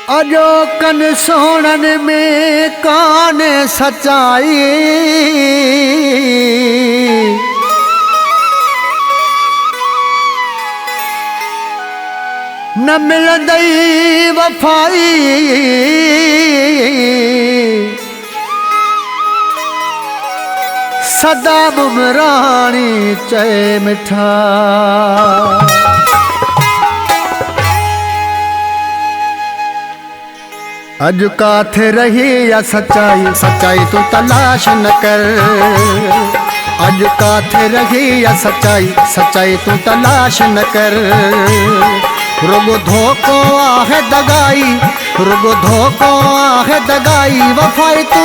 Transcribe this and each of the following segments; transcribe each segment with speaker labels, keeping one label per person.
Speaker 1: अजो कन सोणन में कान सचाई, न मिलंदई वफाई। सदा बुमराणी चए मिठा, अज काथे रही या सच्चाई, सच्चाई तू तलाश न कर। अज काथे रही या सच्चाई, सच्चाई तू तलाश न कर। रुगो धोखो आहे दगाई, रुगो धोखो आहे दगाई, वफाई तू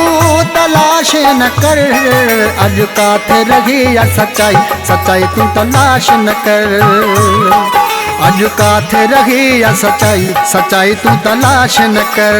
Speaker 1: तलाश न कर। अज काथे रही या सच्चाई, सच्चाई तू तलाश न कर। अज काथे रही या सच्चाई, सच्चाई तू तलाश न कर।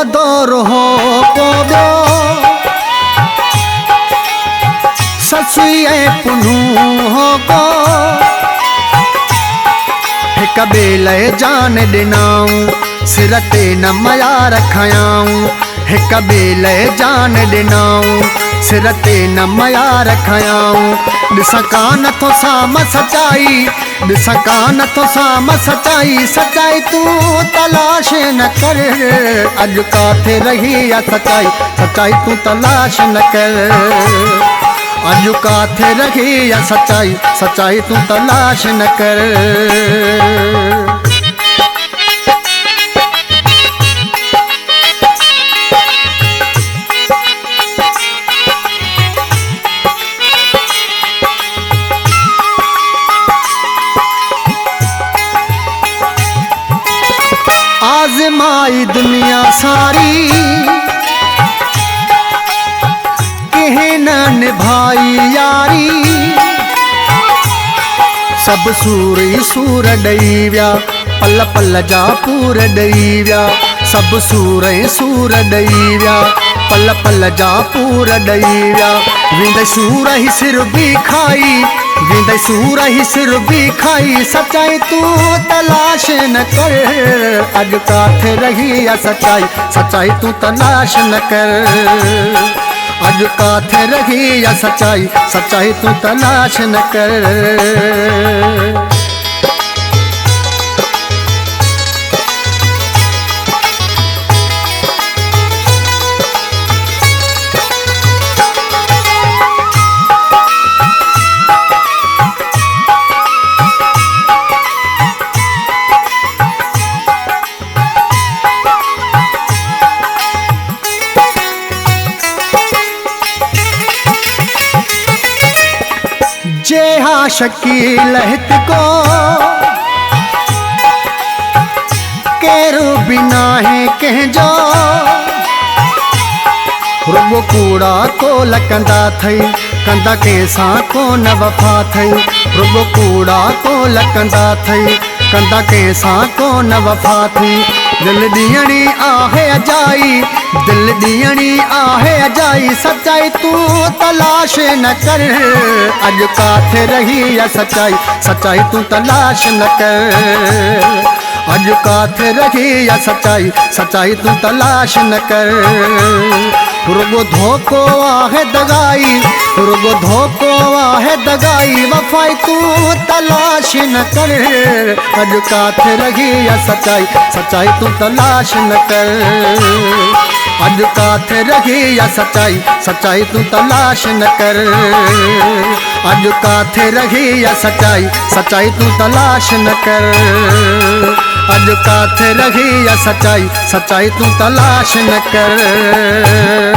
Speaker 1: दौर हो को ससुए पुनू हो को, हिक बेले जान दिनाऊं, सिर ते न मया रखायाऊं। हिक बेले जान दिनाऊं, सिर ते न मया रखायाऊं। ॾिसां कान थो साम सच्चाई, ॾिसां कान थो साम सच्चाई, सच्चाई तू तलाश न कर। अज काथे रही या सच्चाई, सच्चाई तू तलाश न कर। अज काथे रही या सच्चाई, सच्चाई तू तलाश न कर। आजमाई दुनिया सारी, कहीं न निभाई यारी। सब सूर ही सूर ॾई विया, पल पल जा पूर ॾई विया। सब सूर ही सूर ॾई विया, पल पल जा पूर ॾई विया। विंदे सूर ही सिर भी खाई, विंदे सूर ही सिर भी खाई, सच्चाई तू तलाश न कर। अज काथे रही या सच्चाई, सच्चाई तू तलाश न कर। अज काथे रही या सच्चाई, सच्चाई तू तलाश न कर। जे हा शकील हित को, केरू बिना है कंहिंजो। रुगो कूड़ा कोल कंदा थई, कंदा कंहिंसां कोन वफ़ा थई। रुगो कूड़ा कोल कंदा थई, कंदा कंहिंसां कोन वफ़ा थी। दिल ॾियणी आहे अजाई, दिल ॾियणी आहे अजाई, सच्चाई तू तलाश न कर। अज काथे रही या सच्चाई, सच्चाई तू तलाश न कर। अज काथे रही या सच्चाई, सच्चाई तू तलाश न कर। रुगो धोखो आहे दगाई, रुगो धोखो आहे दगाई, वफ़ाई तू तलाश न कर। अज काथे रही या सच्चाई, सच्चाई तू तलाश न कर। अज काथे रही या सच्चाई, सच्चाई तू तलाश न कर। अज काथे रही या सच्चाई, सच्चाई तू तलाश न कर। अज काथे रही या सच्चाई, सच्चाई तू तलाश न कर।